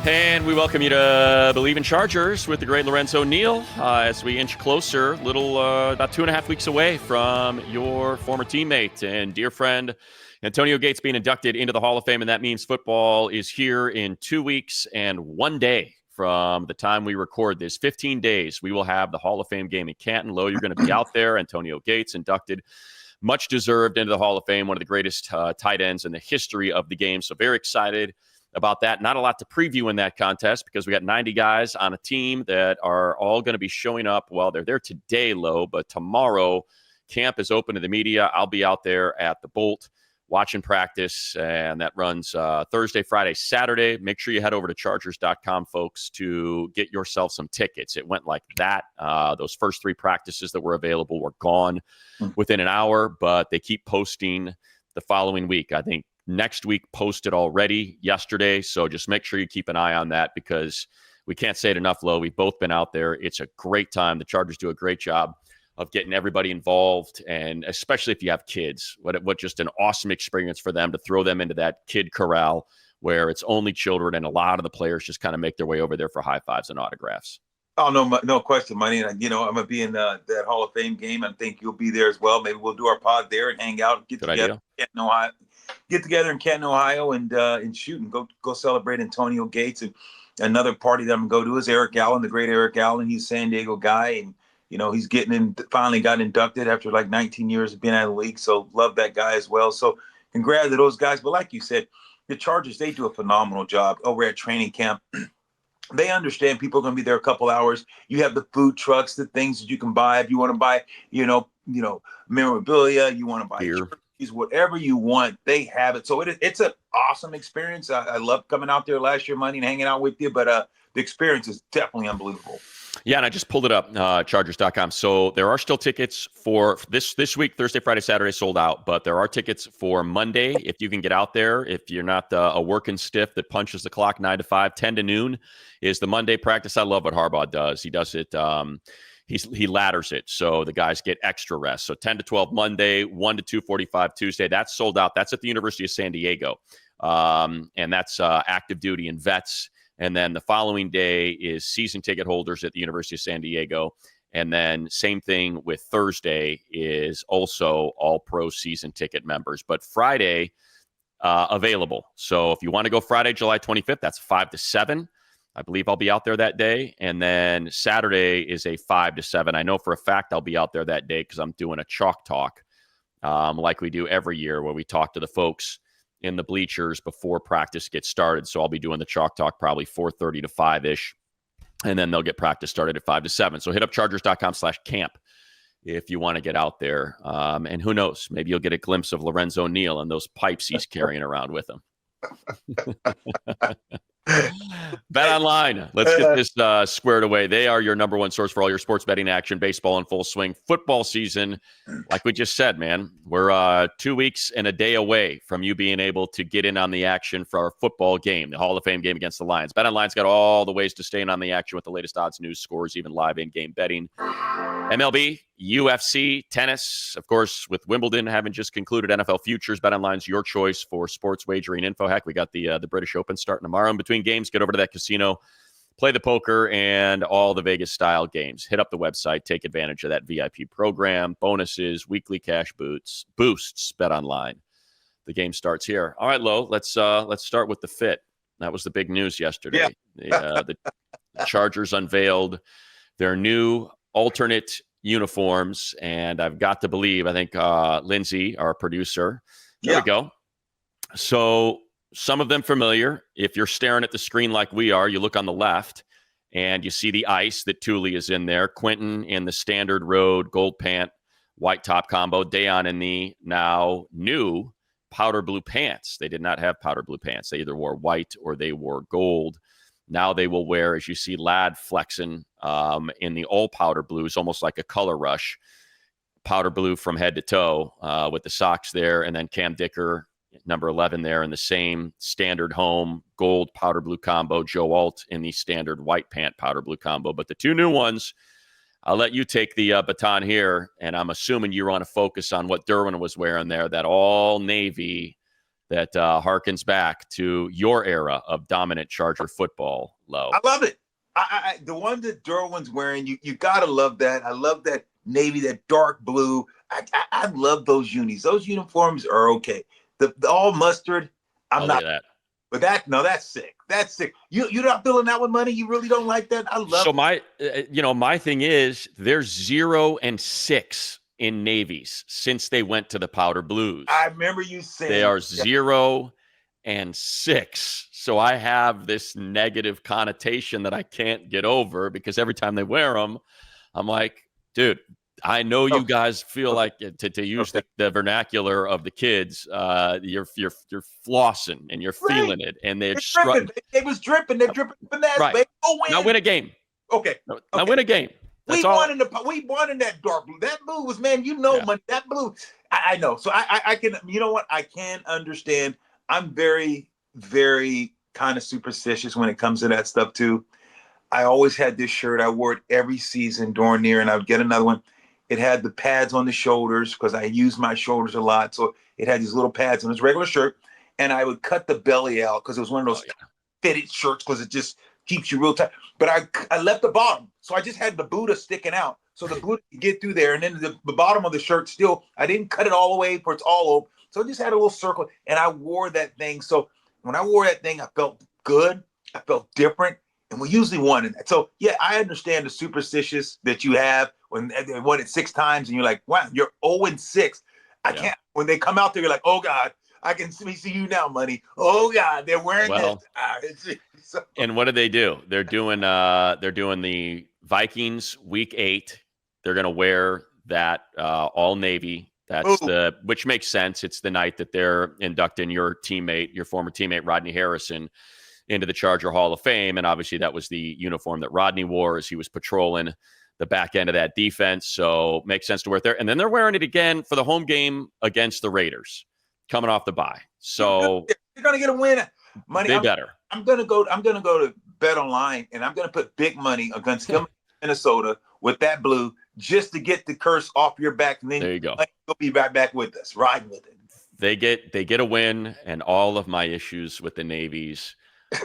And we welcome you to Believe in Chargers with the great Lorenzo Neal as we inch closer, about 2.5 weeks away from your former teammate and dear friend Antonio Gates being inducted into the Hall of Fame. And that means football is here in 2 weeks and 1 day from the time we record this. 15 days, we will have the Hall of Fame game in Canton. Lo, you're going to be out there. Antonio Gates inducted, much deserved, into the Hall of Fame, one of the greatest tight ends in the history of the game. So very excited about that. Not a lot to preview in that contest because we got 90 guys on a team that are all going to be showing up. Well, they're there today, Lo, but tomorrow camp is open to the media. I'll be out there at the Bolt watching practice, and that runs Thursday, Friday, Saturday. Make sure you head over to Chargers.com, folks, to get yourself some tickets. It went like that. Those first 3 practices that were available were gone within an hour, but they keep posting the following week. I think next week posted already yesterday, so just make sure you keep an eye on that because we can't say it enough, Lo. We've both been out there. It's a great time. The Chargers do a great job of getting everybody involved, and especially if you have kids, what just an awesome experience for them to throw them into that kid corral where it's only children, and a lot of the players just kind of make their way over there for high fives and autographs. Oh, no question, Money. I'm going to be in that Hall of Fame game. I think you'll be there as well. Maybe we'll do our pod there and hang out, get together in Canton, Ohio, and shoot and go celebrate Antonio Gates. And another party that I'm going to go to is Eric Allen, the great Eric Allen. He's a San Diego guy, and he's finally got inducted after like 19 years of being out of the league. So love that guy as well. So congrats to those guys. But like you said, the Chargers, they do a phenomenal job over at training camp. They understand people are going to be there a couple hours. You have the food trucks, the things that you can buy. If you want to buy, memorabilia, you want to buy jerseys, whatever you want, they have it. So it's an awesome experience. I love coming out there last year, Money, and hanging out with you. But the experience is definitely unbelievable. Yeah, and I just pulled it up, Chargers.com. So there are still tickets for this week, Thursday, Friday, Saturday, sold out. But there are tickets for Monday if you can get out there. If you're not a working stiff that punches the clock 9 to 5, 10 to noon is the Monday practice. I love what Harbaugh does. He does it. He ladders it, so the guys get extra rest. So 10 to 12 Monday, 1 to 2:45 Tuesday. That's sold out. That's at the University of San Diego, and that's active duty and vets. And then the following day is season ticket holders at the University of San Diego. And then same thing with Thursday is also all pro season ticket members. But Friday, available. So if you want to go Friday, July 25th, that's 5 to 7. I believe I'll be out there that day. And then Saturday is a 5 to 7. I know for a fact I'll be out there that day because I'm doing a chalk talk like we do every year where we talk to the folks in the bleachers before practice gets started. So I'll be doing the chalk talk probably 4:30 to 5-ish. And then they'll get practice started at 5 to 7. So hit up chargers.com/camp if you want to get out there. And who knows, maybe you'll get a glimpse of Lorenzo Neal and those pipes he's carrying around with him. Bet Online. Let's get this squared away. They are your number one source for all your sports betting action. Baseball in full swing. Football season, like we just said, man, we're 2 weeks and a day away from you being able to get in on the action for our football game, the Hall of Fame game against the Lions. Bet Online's got all the ways to stay in on the action with the latest odds, news, scores, even live in-game betting. MLB, UFC, tennis, of course, with Wimbledon having just concluded, NFL futures. Bet Online's your choice for sports wagering info. Heck, we got the British Open starting tomorrow. In between games, get over to that casino, play the poker and all the Vegas-style games. Hit up the website, take advantage of that VIP program, bonuses, weekly cash boosts. Bet Online. The game starts here. All right, Lo, let's start with the fit. That was the big news yesterday. Yeah. The Chargers unveiled their new alternate uniforms, and I've got to believe, I think Lindsay, our producer, there we go. So some of them familiar. If you're staring at the screen like we are, you look on the left and you see the ice that Thule is in there. Quentin in the standard road gold pant, white top combo. Dayon in the now new powder blue pants. They did not have powder blue pants. They either wore white or they wore gold. Now they will wear, as you see, Ladd flexing in the all powder blues, almost like a color rush, powder blue from head to toe with the socks there. And then Cam Dicker, number 11 there in the same standard home gold powder blue combo. Joe Alt in the standard white pant powder blue combo. But the two new ones, I'll let you take the baton here. And I'm assuming you want to focus on what Derwin was wearing there, that all navy that harkens back to your era of dominant Charger football, Lo. I love it. The one that Derwin's wearing, you got to love that. I love that navy, that dark blue. I love those unis. Those uniforms are okay. The all mustard, I'm not. That. But that's sick. That's sick. You're not feeling that one, money? You really don't like that? I love So my thing is they're 0-6 in navies since they went to the powder blues. I remember you saying they are 0-6. So I have this negative connotation that I can't get over because every time they wear them, I'm like, dude, I know you guys feel like to use the vernacular of the kids, you're flossing and you're feeling it, and they're dripping. They was dripping. They're dripping finesse. Right. Baby. Go win. Now win a game. Okay. Now win a game. That's we won in that dark blue. That blue was, man, money. That blue. I know. So I can. You know what? I can understand. I'm very, very kind of superstitious when it comes to that stuff too. I always had this shirt. I wore it every season, darn near, and I would get another one. It had the pads on the shoulders because I use my shoulders a lot. So it had these little pads on this regular shirt. And I would cut the belly out because it was one of those fitted shirts because it just keeps you real tight. But I left the bottom. So I just had the Buddha sticking out. So the Buddha could get through there. And then the bottom of the shirt still, I didn't cut it all the way for it's all over. So I just had a little circle. And I wore that thing. So when I wore that thing, I felt good. I felt different. And we usually won in that. So, yeah, I understand the superstitious that you have when they won it 6 times and you're like, wow, you're 0-6. I can't. When they come out there, you're like, oh, God, I can see you now, money. Oh, God, they're wearing this. And what do? They're doing the Vikings week 8. They're going to wear that all Navy. That's which makes sense. It's the night that they're inducting your former teammate, Rodney Harrison, into the Charger Hall of Fame. And obviously that was the uniform that Rodney wore as he was patrolling the back end of that defense. So makes sense to wear it there. And then they're wearing it again for the home game against the Raiders coming off the bye. So you're going to get a win. Money. They better. I'm going to go to Bet Online and I'm going to put big money against him in Minnesota with that blue just to get the curse off your back. And then there you go. You'll be right back with us, riding with it. They get a win and all of my issues with the Navies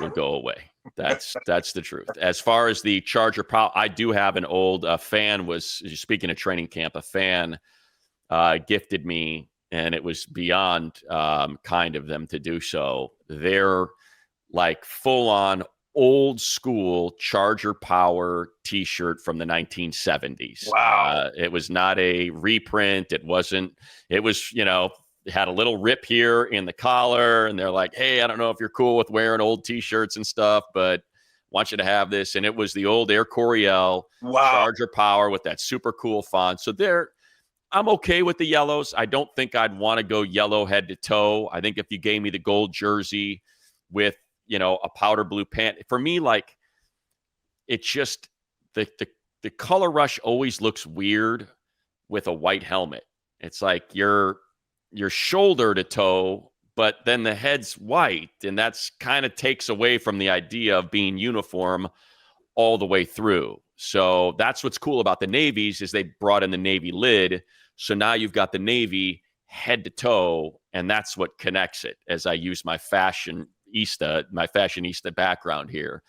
will go away. That's the truth. As far as the Charger I do have an old fan speaking of training camp, a fan gifted me, and it was beyond kind of them to do so. They're like full on old school Charger Power t-shirt from the 1970s. Wow. It was not a reprint. It was, it had a little rip here in the collar, and they're like, hey, I don't know if you're cool with wearing old t-shirts and stuff, but I want you to have this. And it was the old Air Coryell Charger Power with that super cool font. So I'm okay with the yellows. I don't think I'd want to go yellow head to toe. I think if you gave me the gold jersey with, a powder blue pant, for me, like, it's just the color rush always looks weird with a white helmet. It's like your shoulder to toe, but then the head's white, and that's kind of takes away from the idea of being uniform all the way through. So that's what's cool about the Navies is they brought in the Navy lid. So now you've got the Navy head to toe, and that's what connects it as I use my fashionista background here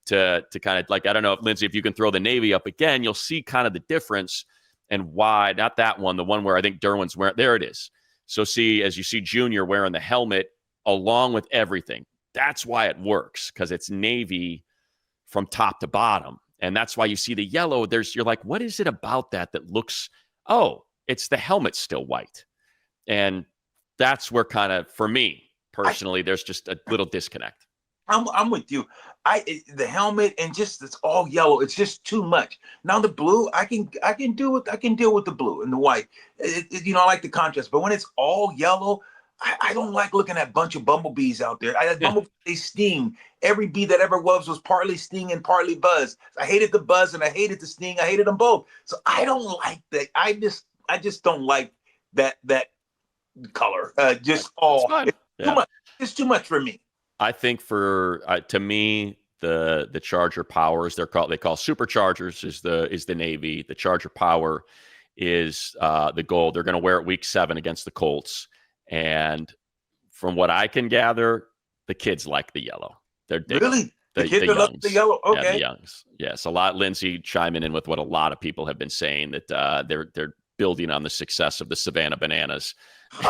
to kind of like, I don't know, Lindsay, if you can throw the Navy up again, you'll see kind of the difference and why, not that one, the one where I think Derwin's wearing, there it is. So as you see Junior wearing the helmet along with everything, that's why it works, because it's Navy from top to bottom. And that's why you see the yellow. You're like, what is it about that looks, it's the helmet still white. And that's where kind of, for me personally, there's just a little disconnect. I'm with you. The helmet and just it's all yellow. It's just too much. Now the blue, I can deal with the blue and the white. I like the contrast. But when it's all yellow, I don't like looking at a bunch of bumblebees out there. Bumblebees, they sting. Every bee that ever was partly sting and partly buzz. I hated the buzz and I hated the sting. I hated them both. So I don't like that. I just don't like that color. Too much. It's too much for me. I think to me, the Charger Powers, they call Superchargers is the Navy. The Charger Power is the gold. They're going to wear it week 7 against the Colts. And from what I can gather, the kids like the yellow. They're really the kids youngs. love the yellow. Okay, yeah, the youngs. Yes, a lot. Lindsay chiming in with what a lot of people have been saying, that they're building on the success of the Savannah Bananas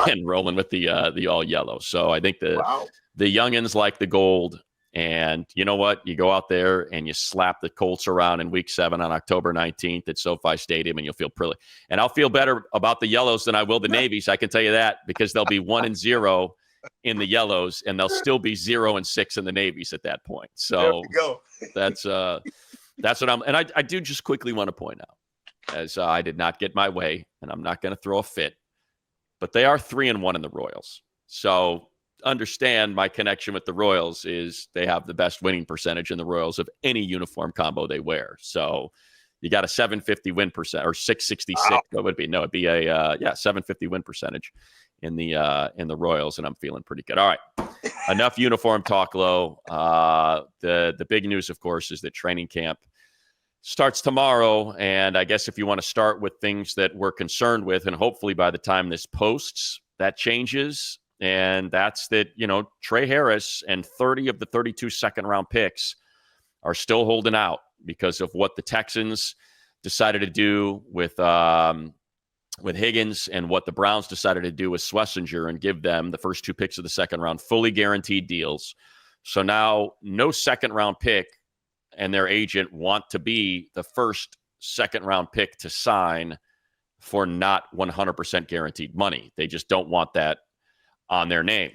and rolling with the all yellow. So I think the youngins like the gold. And you know what? You go out there and you slap the Colts around in Week 7 on October 19th at SoFi Stadium, and you'll feel pretty. And I'll feel better about the yellows than I will the navies. I can tell you that, because they'll be 1-0 in the yellows, and they'll still be 0-6 in the navies at that point. So there we go. that's what I'm. And I do just quickly want to point out, as I did not get my way, and I'm not going to throw a fit, but they are 3-1 in the Royals. So understand my connection with the Royals is they have the best winning percentage in the Royals of any uniform combo they wear. So you got a 750 win percent, or 666. Wow. What would it be? No, it'd be a 750 win percentage in the Royals, and I'm feeling pretty good. All right, enough uniform talk, Lo. The big news, of course, is that training camp starts tomorrow, and I guess if you want to start with things that we're concerned with, and hopefully by the time this posts, that changes. And that's that, Trey Harris and 30 of the 32 second-round picks are still holding out because of what the Texans decided to do with Higgins, and what the Browns decided to do with Schlesinger, and give them the first 2 picks of the second round, fully guaranteed deals. So now no second-round pick and their agent want to be the first second-round pick to sign for not 100% guaranteed money. They just don't want that on their name,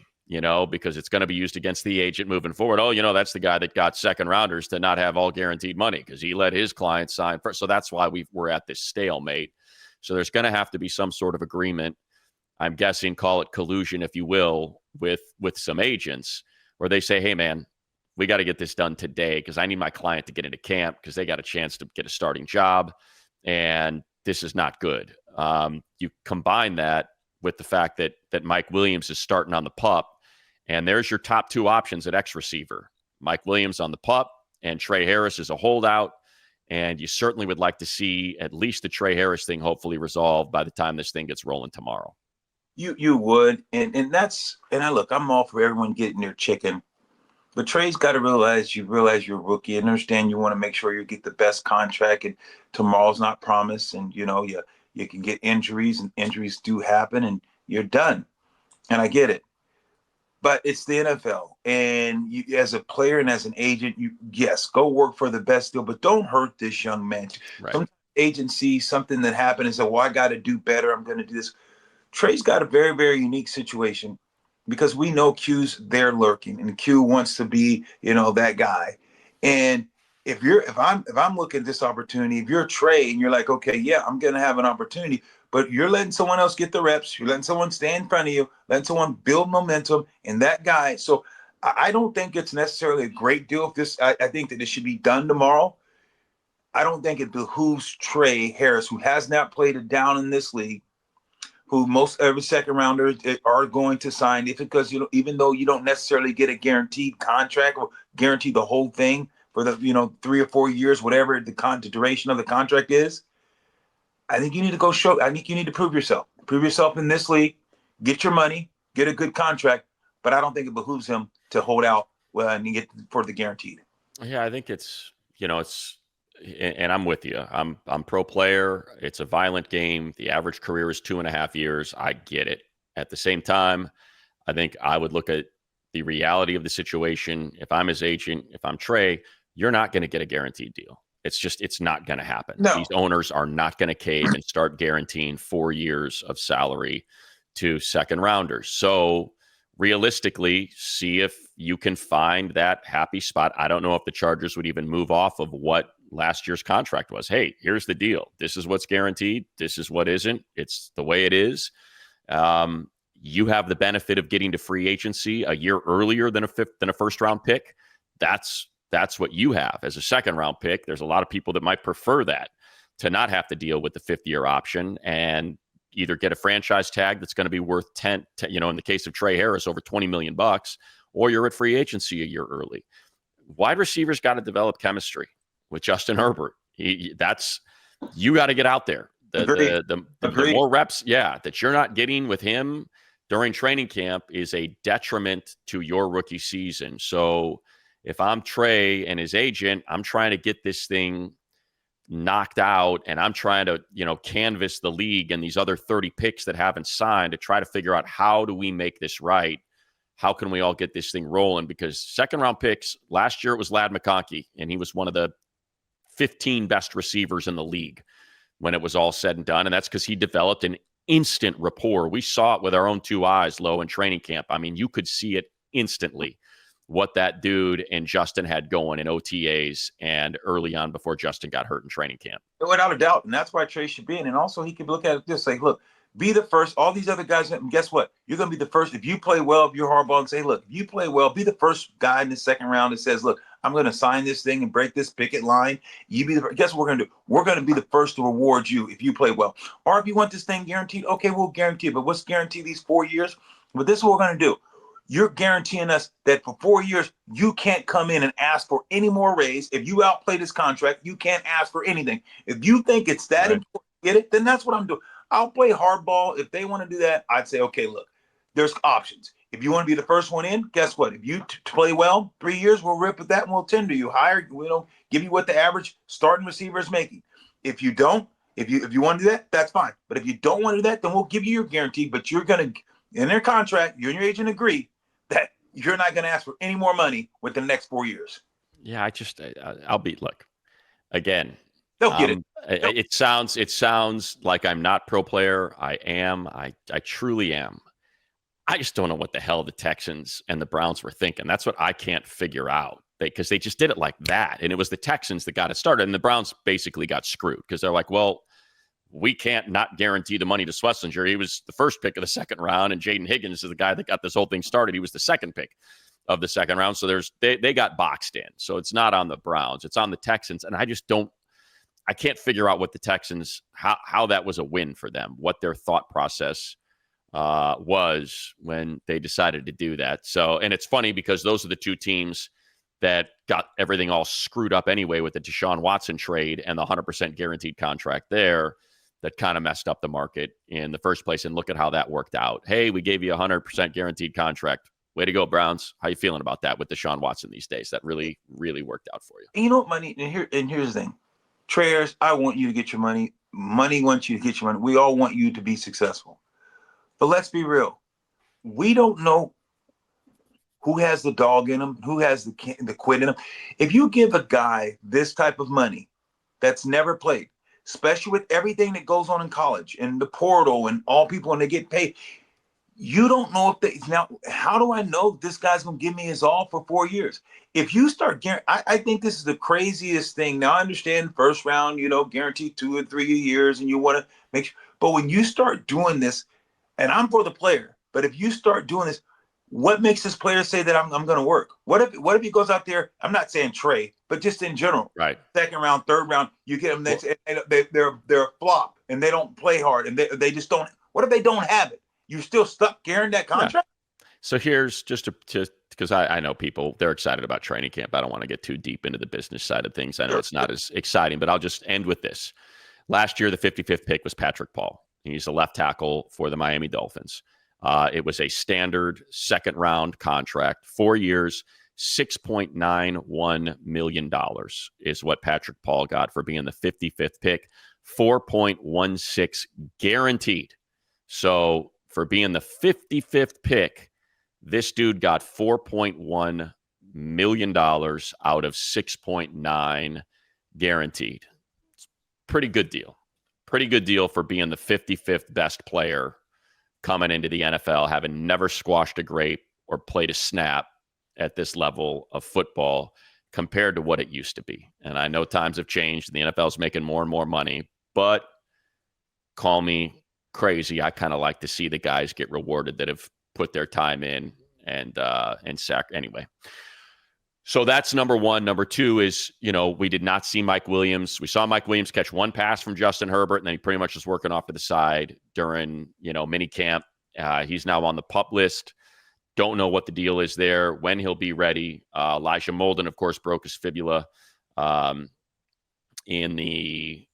because it's going to be used against the agent moving forward. Oh, that's the guy that got second rounders to not have all guaranteed money because he let his clients sign first. So that's why we're at this stalemate. So there's going to have to be some sort of agreement. I'm guessing, call it collusion, if you will, with some agents, where they say, hey, man, we got to get this done today because I need my client to get into camp because they got a chance to get a starting job. And this is not good. You combine that with the fact that Mike Williams is starting on the pup, and there's your top 2 options at X receiver. Mike Williams on the pup, and Trey Harris is a holdout. And you certainly would like to see at least the Trey Harris thing hopefully resolved by the time this thing gets rolling tomorrow. You would, and look, I'm all for everyone getting their chicken, but Trey's got to realize you're a rookie, and understand you want to make sure you get the best contract, and tomorrow's not promised, and you can get injuries, and injuries do happen, and you're done. And I get it. But it's the NFL. And you, as a player and as an agent, go work for the best deal, but don't hurt this young man. Right. Some agent sees something that happened and said, well, I got to do better. I'm going to do this. Trey's got a very, very unique situation because we know Q's there lurking, and Q wants to be, that guy. And if I'm looking at this opportunity, if you're Trey and you're like, okay, yeah, I'm going to have an opportunity, but you're letting someone else get the reps, you're letting someone stay in front of you, letting someone build momentum, and that guy. So I don't think it's necessarily a great deal. I think that it should be done tomorrow. I don't think it behooves Trey Harris, who has not played it down in this league, who most every second rounder are going to sign, because even though you don't necessarily get a guaranteed contract or guarantee the whole thing for the 3 or 4 years, whatever the duration of the contract is. I think you need to I think you need to prove yourself in this league, get your money, get a good contract, but I don't think it behooves him to hold out and get for the guaranteed. Yeah, I think it's and I'm with you. I'm pro player. It's a violent game. The average career is 2.5 years. I get it. At the same time, I think I would look at the reality of the situation. If I'm his agent, if I'm Trey, you're not going to get a guaranteed deal. It's not going to happen. No. These owners are not going to cave and start guaranteeing 4 years of salary to second rounders. So realistically, see if you can find that happy spot. I don't know if the Chargers would even move off of what last year's contract was. Hey, here's the deal. This is what's guaranteed. This is what isn't. It's the way it is. You have the benefit of getting to free agency a year earlier than a first round pick. That's what you have as a second round pick. There's a lot of people that might prefer that, to not have to deal with the 5th-year option and either get a franchise tag that's going to be worth 10, in the case of Trey Harris, over $20 million, or you're at free agency a year early. Wide receivers got to develop chemistry with Justin Herbert. You got to get out there. The more reps, that you're not getting with him, during training camp is a detriment to your rookie season. So if I'm Trey and his agent, I'm trying to get this thing knocked out, and I'm trying to, canvass the league and these other 30 picks that haven't signed to try to figure out, how do we make this right? How can we all get this thing rolling? Because second round picks, last year it was Ladd McConkey, and he was one of the 15 best receivers in the league when it was all said and done. And that's because he developed an instant rapport. We saw it with our own two eyes, Low, in training camp. I mean, you could see it instantly, what that dude and Justin had going in OTAs and early on before Justin got hurt in training camp. Without a doubt. And that's why Trey should be in. And also he could look at it this, say, look, be the first. All these other guys, and guess what? You're going to be the first. If you play well, if you're hardball, and say, look, if you play well, be the first guy in the second round that says, look, I'm going to sign this thing and break this picket line. You be the, guess what we're going to do? We're going to be the first to reward you if you play well. Or if you want this thing guaranteed, okay, we'll guarantee it. But what's guaranteed these 4 years? But this is what we're going to do. You're guaranteeing us that for 4 years, you can't come in and ask for any more raise. If you outplay this contract, you can't ask for anything. If you think it's that important to get it, then that's what I'm doing. I'll play hardball. If they want to do that, I'd say, okay, look, there's options. If you want to be the first one in, guess what? If you play well, 3 years, we'll rip with that and we'll tender you higher. We'll give you what the average starting receiver is making. If you don't, if you want to do that, that's fine. But if you don't want to do that, then we'll give you your guarantee. But you're going to, in their contract, you and your agent agree that you're not going to ask for any more money within the next 4 years. Yeah, I'll be, look, again, they'll get it. It sounds like I'm not pro player. I am. I truly am. I just don't know what the hell the Texans and the Browns were thinking. That's what I can't figure out, because they just did it like that. And it was the Texans that got it started. And the Browns basically got screwed because they're like, well, we can't not guarantee the money to Schlesinger. He was the first pick of the second round, and Jaden Higgins is the guy that got this whole thing started. He was the second pick of the second round. So they got boxed in. So it's not on the Browns. It's on the Texans. And I can't figure out what the Texans, how that was a win for them, what their thought process was when they decided to do that. So, and it's funny because those are the two teams that got everything all screwed up anyway with the Deshaun Watson trade and the 100% guaranteed contract there that kind of messed up the market in the first place. And look at how that worked out. Hey, we gave you a 100% guaranteed contract. Way to go, Browns. How you feeling about that with Deshaun Watson these days? That really, really worked out for you. And you know what, money? And here's the thing. Treyers, I want you to get your money. Money wants you to get your money. We all want you to be successful. But let's be real. We don't know who has the dog in him, who has the quid in him. If you give a guy this type of money that's never played, especially with everything that goes on in college and the portal and all people when they get paid, you don't know if now, how do I know this guy's going to give me his all for 4 years? If you start, I think this is the craziest thing. Now I understand first round, guaranteed 2 or 3 years and you want to make sure, but when you start doing this, and I'm for the player, but if you start doing this, what makes this player say that I'm going to work? What if he goes out there? I'm not saying Trey, but just in general, right? Second round, third round, you get them. They're a flop and they don't play hard and they just don't. What if they don't have it? You're still stuck carrying that contract. Yeah. So here's just because I know people, they're excited about training camp. I don't want to get too deep into the business side of things. I know it's not as exciting, but I'll just end with this. Last year, the 55th pick was Patrick Paul. He's a left tackle for the Miami Dolphins. It was a standard second round contract, 4 years, $6.91 million is what Patrick Paul got for being the 55th pick, 4.16 guaranteed. So for being the 55th pick, this dude got $4.1 million out of 6.9 guaranteed. It's pretty good deal. Pretty good deal for being the 55th best player coming into the NFL, having never squashed a grape or played a snap at this level of football compared to what it used to be. And I know times have changed. The NFL is making more and more money, but call me crazy. I kind of like to see the guys get rewarded that have put their time in and anyway. So that's number one. Number two is, we did not see Mike Williams. We saw Mike Williams catch one pass from Justin Herbert, and then he pretty much was working off to the side during, mini camp. He's now on the PUP list. Don't know what the deal is there, when he'll be ready. Elijah Molden, of course, broke his fibula in the,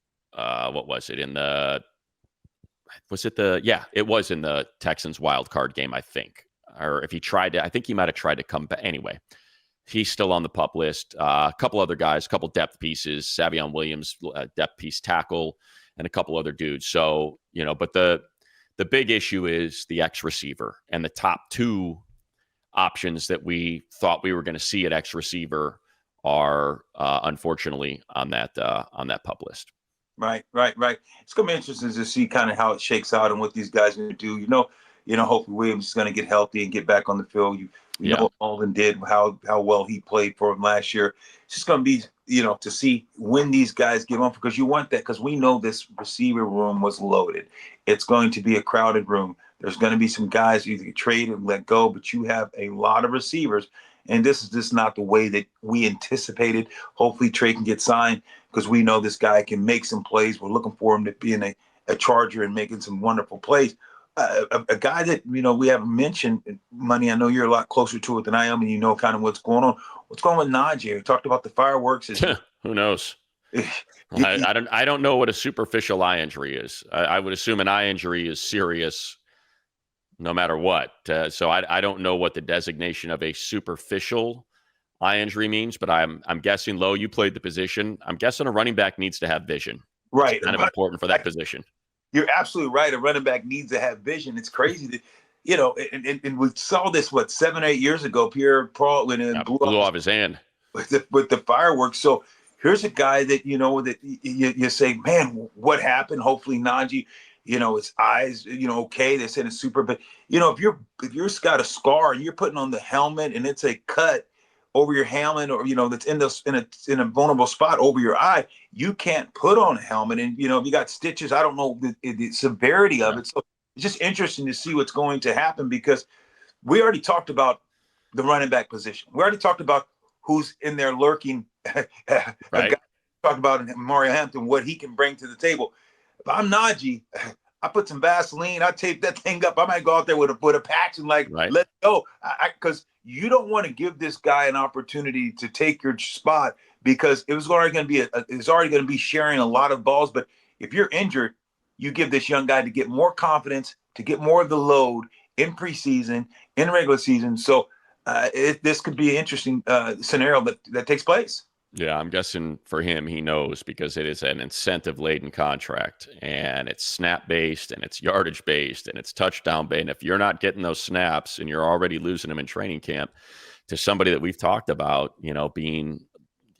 was it it was in the Texans wild card game, I think. Or if he tried to, I think he might have tried to come back. Anyway, he's still on the pup list. A couple other guys, a couple depth pieces, Savion Williams, depth piece tackle, and a couple other dudes. So, but the big issue is the X receiver, and the top two options that we thought we were going to see at X receiver are unfortunately on that pup list. Right. It's going to be interesting to see kind of how it shakes out and what these guys are going to do. Hopefully Williams is going to get healthy and get back on the field. We know what Alden did, how well he played for him last year. It's just going to be, to see when these guys give up, because you want that, because we know this receiver room was loaded. It's going to be a crowded room. There's going to be some guys you can trade and let go, but you have a lot of receivers, and this is just not the way that we anticipated. Hopefully Trey can get signed, because we know this guy can make some plays. We're looking for him to be in a Charger and making some wonderful plays. A guy that, we haven't mentioned, Money, I know you're a lot closer to it than I am, and you know kind of what's going on. What's going on with Najee? We talked about the fireworks. Who knows? I don't know what a superficial eye injury is. I would assume an eye injury is serious no matter what. So I don't know what the designation of a superficial eye injury means, but I'm guessing, Lo, you played the position. I'm guessing a running back needs to have vision. Right. It's kind of important for that position. You're absolutely right. A running back needs to have vision. It's crazy that, and we saw this, 7 or 8 years ago, Pierre Paul went in and blew off his hand with the fireworks. So here's a guy that, that you say, man, what happened? Hopefully Najee, his eyes, okay. They said it's super, but if you're got a scar and you're putting on the helmet and it's a cut over your helmet, or that's in a vulnerable spot over your eye, you can't put on a helmet. And if you got stitches, I don't know the severity of it. So it's just interesting to see what's going to happen, because we already talked about the running back position. We already talked about who's in there lurking. Right. Talked about Mario Hampton, what he can bring to the table. If I'm Najee, I put some Vaseline, I tape that thing up. I might go out there with a patch and let's go. Because you don't want to give this guy an opportunity to take your spot, because it was already going to be sharing a lot of balls. But if you're injured, you give this young guy to get more confidence, to get more of the load in preseason, in regular season. So this could be an interesting scenario that takes place. Yeah, I'm guessing for him, he knows, because it is an incentive-laden contract, and it's snap-based, and it's yardage-based, and it's touchdown-based. And if you're not getting those snaps and you're already losing them in training camp to somebody that we've talked about, being,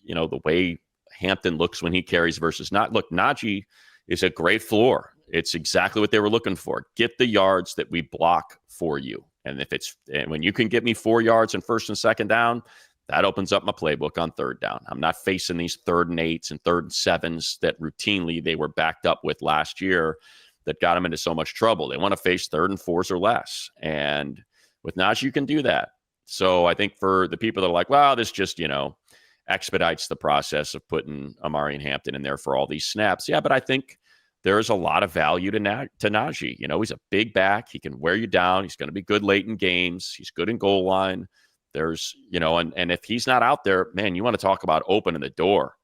the way Hampton looks when he carries versus not. Look, Najee is a great floor. It's exactly what they were looking for. Get the yards that we block for you. And when you can get me 4 yards in first and second down, that opens up my playbook on third down. I'm not facing these 3rd and 8s and 3rd and 7s that routinely they were backed up with last year that got them into so much trouble. They want to face 3rd and 4s or less. And with Najee, you can do that. So I think for the people that are like, well, this just, expedites the process of putting Amari and Hampton in there for all these snaps. Yeah, but I think there's a lot of value to Najee. He's a big back. He can wear you down. He's going to be good late in games. He's good in goal line. There's, and if he's not out there, man, you want to talk about opening the door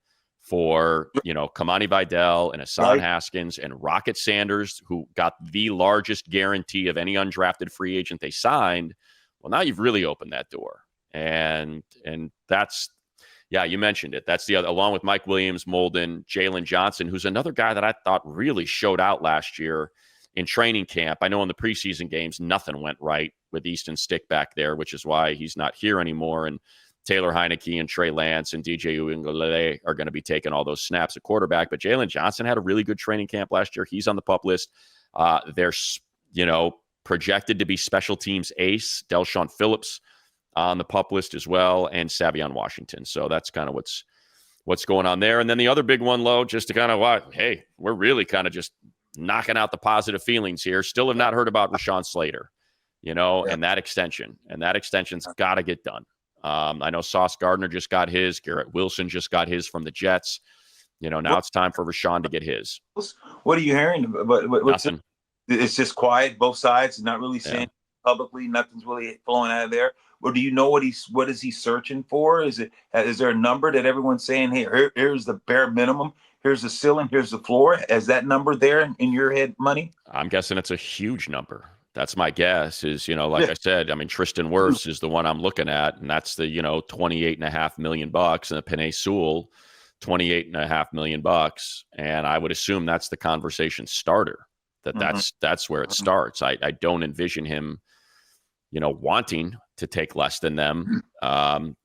for, Kamani Vidal and Hassan Haskins and Rocket Sanders, who got the largest guarantee of any undrafted free agent they signed. Well, now you've really opened that door. And that's, yeah, you mentioned it. That's the other, along with Mike Williams, Molden, Jalen Johnson, who's another guy that I thought really showed out last year in training camp. I know in the preseason games, nothing went right with Easton Stick back there, which is why he's not here anymore. And Taylor Heineke and Trey Lance and DJ Uiagalelei are going to be taking all those snaps at quarterback. But Jalen Johnson had a really good training camp last year. He's on the PUP list. They're, projected to be special teams ace, Delshon Phillips on the PUP list as well, and Savion Washington. So that's kind of what's going on there. And then the other big one, Lo, just to kind of hey, we're really kind of just knocking out the positive feelings here. Still have not heard about Rashawn Slater, and that extension. And that extension's got to get done. I know Sauce Gardner just got his. Garrett Wilson just got his from the Jets. Now it's time for Rashawn to get his. What are you hearing? Nothing. It's just quiet, both sides, not really saying publicly. Nothing's really flowing out of there. Or do you know what is he searching for? Is there a number that everyone's saying, hey, here's the bare minimum? here's the ceiling, here's the floor. Is that number there in your head, money? I'm guessing it's a huge number. That's my guess is, like Yeah. I said, I mean, Tristan Wirfs is the one I'm looking at, and that's the, $28.5 million, and the Penei Sewell, $28.5 million. And I would assume that's the conversation starter, that's where it starts. I don't envision him, wanting to take less than them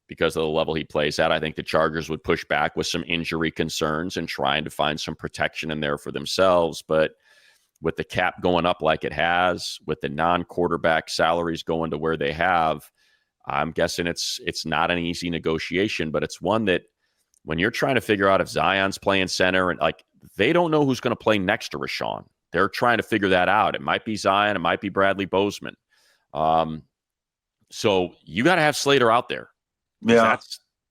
because of the level he plays at. I think the Chargers would push back with some injury concerns and trying to find some protection in there for themselves. But with the cap going up like it has, with the non-quarterback salaries going to where they have, I'm guessing it's not an easy negotiation, but it's one that when you're trying to figure out if Zion's playing center and they don't know who's going to play next to Rashawn. They're trying to figure that out. It might be Zion. It might be Bradley Bozeman. So you got to have Slater out there. Yeah.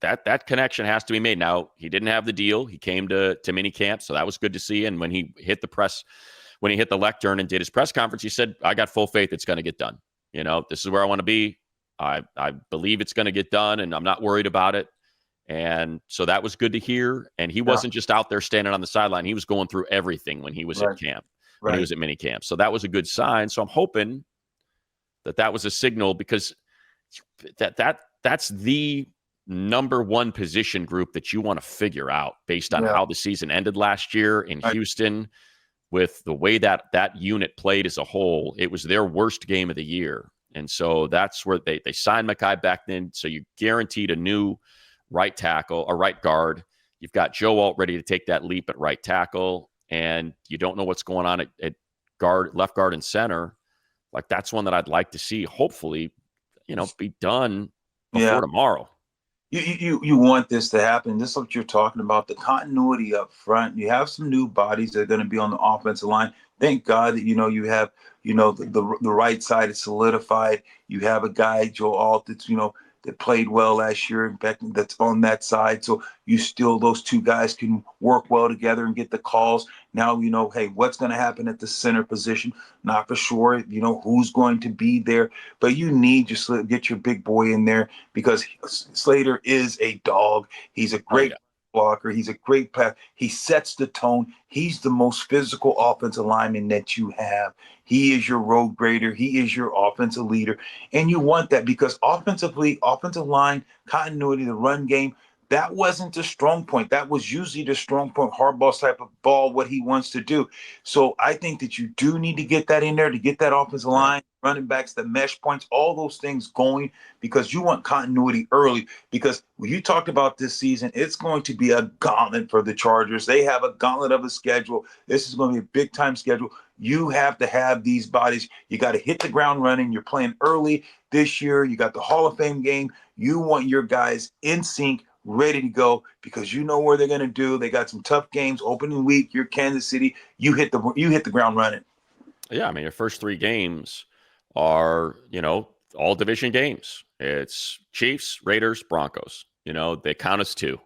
That connection has to be made. Now, he didn't have the deal. He came to mini camp, so that was good to see. And when he hit the lectern and did his press conference, he said, I got full faith it's going to get done. This is where I want to be. I believe it's going to get done, and I'm not worried about it. And so that was good to hear. And he wasn't just out there standing on the sideline. He was going through everything when he was at camp, when he was at mini camp. So that was a good sign. So I'm hoping that was a signal, because that's the number one position group that you want to figure out based on how the season ended last year in Houston. With the way that unit played as a whole, it was their worst game of the year. And so that's where they signed Mekhi back then. So you guaranteed a new right tackle, a right guard. You've got Joe Alt ready to take that leap at right tackle, and you don't know what's going on at guard, left guard, and center. That's one that I'd like to see, hopefully, be done before tomorrow. You want this to happen. This is what you're talking about, the continuity up front. You have some new bodies that are going to be on the offensive line. Thank God that, you have, the right side is solidified. You have a guy, Joe Alt, that's, that played well last year, in fact, that's on that side. So those two guys can work well together and get the calls. Now, hey, what's going to happen at the center position? Not for sure, who's going to be there, but you need to get your big boy in there, because Slater is a dog. He's a great blocker. He's a great pass. He sets the tone. He's the most physical offensive lineman that you have. He is your road grader. He is your offensive leader. And you want that, because offensive line, continuity, the run game, that wasn't the strong point. That was usually the strong point, Harbaugh's type of ball, what he wants to do. So I think that you do need to get that in there, to get that offensive line, running backs, the mesh points, all those things going, because you want continuity early. Because when you talked about this season, it's going to be a gauntlet for the Chargers. They have a gauntlet of a schedule. This is going to be a big-time schedule. You have to have these bodies. You got to hit the ground running. You're playing early this year. You got the Hall of Fame game. You want your guys in sync, ready to go, because you know where they're going to do. They got some tough games. Opening week, you're Kansas City. You hit the ground running. Yeah, I mean, your first three games are, all division games. It's Chiefs, Raiders, Broncos. They count as two.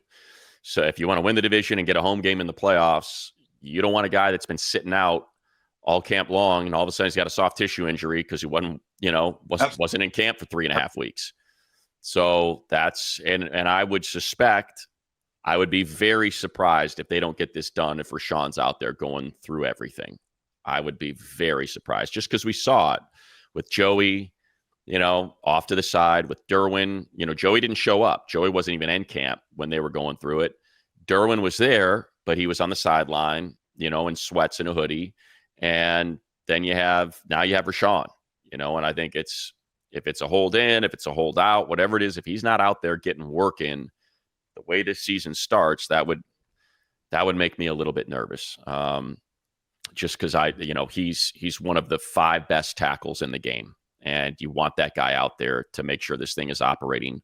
So if you want to win the division and get a home game in the playoffs, you don't want a guy that's been sitting out all camp long and all of a sudden he's got a soft tissue injury because he wasn't in camp for 3.5 weeks. So that's, and I would suspect, I would be very surprised if they don't get this done if Rashawn's out there going through everything. I would be very surprised, just because we saw it with Joey, off to the side, with Derwin. Joey didn't show up. Joey wasn't even in camp when they were going through it. Derwin was there, but he was on the sideline, in sweats and a hoodie. And then you have Rashawn, and I think if it's a hold in, if it's a hold out, whatever it is, if he's not out there getting work in the way this season starts, that would make me a little bit nervous. Just because he's one of the 5 best tackles in the game, and you want that guy out there to make sure this thing is operating,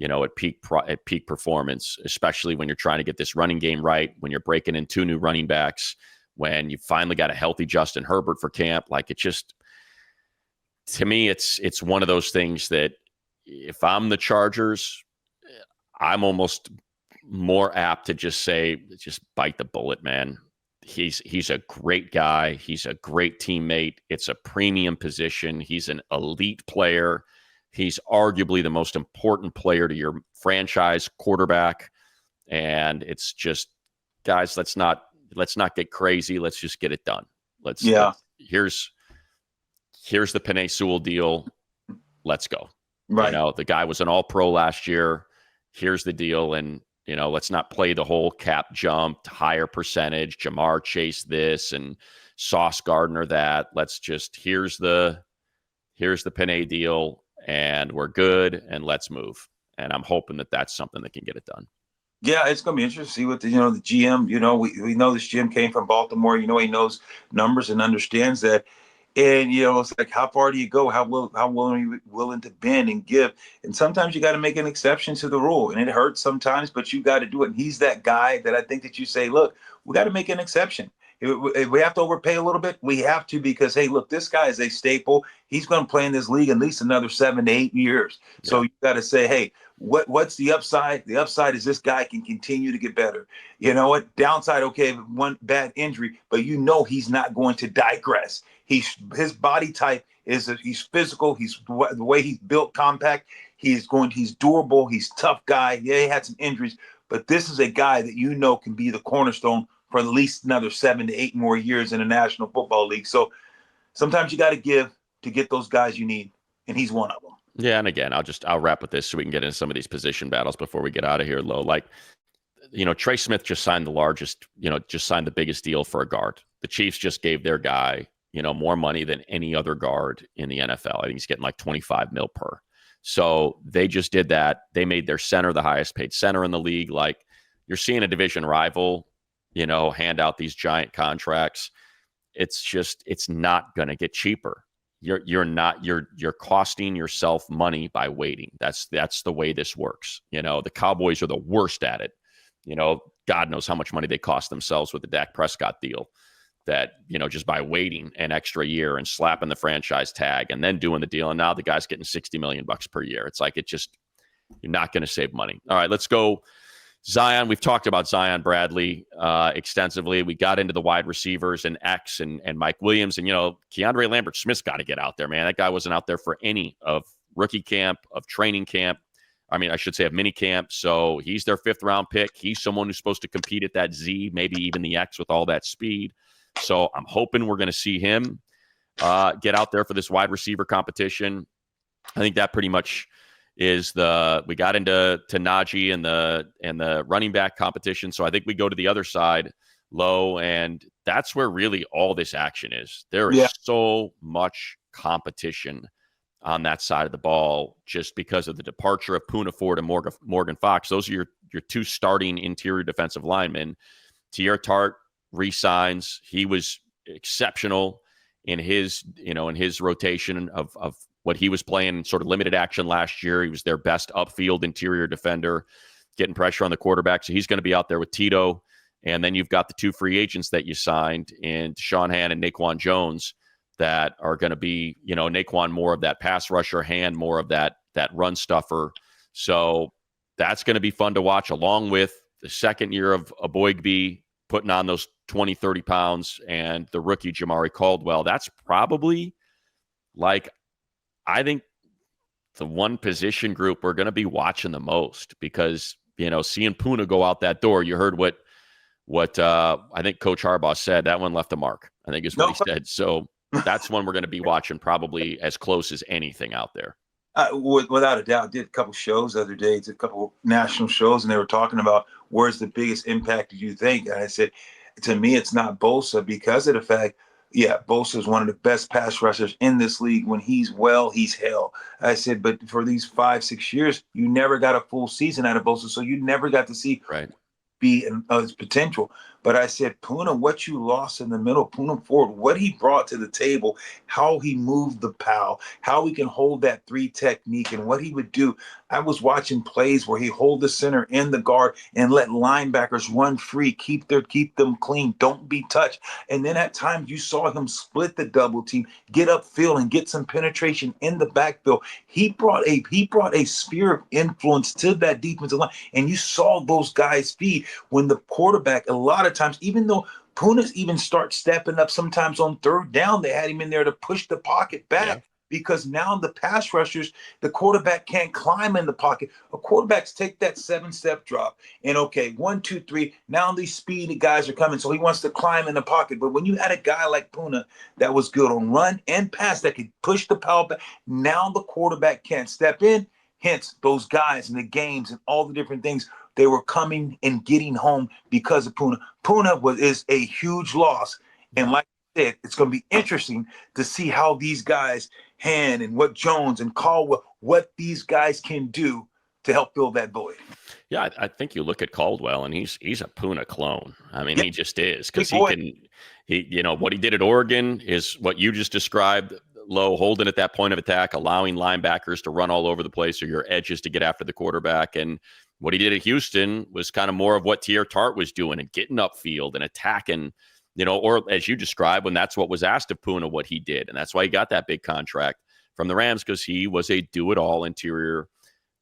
at peak performance, especially when you're trying to get this running game right, when you're breaking in 2 new running backs, when you finally got a healthy Justin Herbert for camp. To me, it's one of those things that if I'm the Chargers, I'm almost more apt to just say, just bite the bullet, man. He's a great guy. He's a great teammate. It's a premium position. He's an elite player. He's arguably the most important player to your franchise quarterback. And it's just, guys, let's not get crazy. Let's just get it done. Here's the Penei Sewell deal. Let's go. Right. The guy was an all-pro last year. Here's the deal. And, let's not play the whole cap jump, higher percentage, Jamar Chase this and Sauce Gardner that. Let's just, here's the Penei deal, and we're good, and let's move. And I'm hoping that that's something that can get it done. Yeah, it's going to be interesting to see what the GM, we know this GM came from Baltimore. He knows numbers and understands that. And, it's like, how far do you go? How willing are you willing to bend and give? And sometimes you got to make an exception to the rule. And it hurts sometimes, but you got to do it. And he's that guy that I think that you say, look, we got to make an exception. If we have to overpay a little bit, we have to, because, hey, look, this guy is a staple. He's going to play in this league at least another 7 to 8 years. Yeah. So you got to say, hey, what's the upside? The upside is this guy can continue to get better. You know what? Downside, okay, one bad injury, but he's not going to digress. His body type he's physical. He's the way he's built, compact. He's durable. He's a tough guy. Yeah, he had some injuries, but this is a guy that can be the cornerstone for at least another 7 to 8 more years in the National Football League. So sometimes you got to give to get those guys you need, and he's one of them. Yeah, and again, I'll wrap with this so we can get into some of these position battles before we get out of here, Lo. Like, Trey Smith just signed the biggest deal for a guard. The Chiefs just gave their guy, more money than any other guard in the NFL. I think he's getting like $25 million per. So they just did that. They made their center the highest paid center in the league. Like, you're seeing a division rival, hand out these giant contracts. It's not going to get cheaper. You're costing yourself money by waiting. That's the way this works. The Cowboys are the worst at it. God knows how much money they cost themselves with the Dak Prescott deal, that, just by waiting an extra year and slapping the franchise tag and then doing the deal. And now the guy's getting $60 million per year. It's like, you're not going to save money. All right, let's go. Zion, we've talked about Zion Bradley extensively. We got into the wide receivers and X and Mike Williams. And, Keandre Lambert-Smith's got to get out there, man. That guy wasn't out there for any of rookie camp, of training camp. I mean, I should say of mini camp. So he's their 5th-round pick. He's someone who's supposed to compete at that Z, maybe even the X with all that speed. So I'm hoping we're going to see him get out there for this wide receiver competition. I think that pretty much is we got into Najee and the running back competition. So I think we go to the other side, Low, and that's where really all this action is. There is so much competition on that side of the ball just because of the departure of Puna Ford and Morgan Fox. Those are your 2 starting interior defensive linemen. Tier Tart re-signs. He was exceptional in his rotation of what he was playing, sort of limited action last year. He was their best upfield interior defender, getting pressure on the quarterback. So he's going to be out there with Tito. And then you've got the 2 free agents that you signed in Deshaun Hand and Naquan Jones that are going to be, Naquan more of that pass rusher, Hand more of that run stuffer. So that's going to be fun to watch, along with the second year of Aboigbe putting on those 20, 30 pounds, and the rookie Jamari Caldwell. That's probably, I think, the one position group we're going to be watching the most, because, seeing Puna go out that door, you heard what I think Coach Harbaugh said. That one left a mark, I think is what he said. So that's one we're going to be watching probably as close as anything out there. Without a doubt. Did a couple shows the other day, a couple national shows, and they were talking about where's the biggest impact do you think? And I said, to me, it's not Bosa, because of the fact, Bosa is one of the best pass rushers in this league. When he's well, he's hell. I said, but for these 5-6 years, you never got a full season out of Bosa, so you never got to see his potential. But I said, Puna, what you lost in the middle, Puna Ford, what he brought to the table, how he moved the POW, how he can hold that 3 technique, and what he would do. I was watching plays where he hold the center in the guard and let linebackers run free, keep them clean, don't be touched. And then at times you saw him split the double team, get upfield and get some penetration in the backfield. He brought a sphere of influence to that defensive line, and you saw those guys feed when the quarterback, a lot of times, even though Puna's even start stepping up sometimes on 3rd down, they had him in there to push the pocket back. because now the pass rushers, the quarterback can't climb in the pocket. A quarterbacks take that 7-step drop and okay, 1, 2, 3. Now these speedy guys are coming, so he wants to climb in the pocket. But when you had a guy like Puna that was good on run and pass that could push the power back, now the quarterback can't step in. Hence, those guys in the games and all the different things, they were coming and getting home because of Puna. Puna is a huge loss. And like I said, it's going to be interesting to see how these guys, Han and what Jones and Caldwell, what these guys can do to help fill that void. Yeah, I think you look at Caldwell, and he's a Puna clone. I mean, he just is, because what he did at Oregon is what you just described. Low, holding at that point of attack, allowing linebackers to run all over the place, or your edges to get after the quarterback. And what he did at Houston was kind of more of what Tier Tart was doing, and getting upfield and attacking, or as you described, when that's what was asked of Puna, what he did. And that's why he got that big contract from the Rams, because he was a do-it-all interior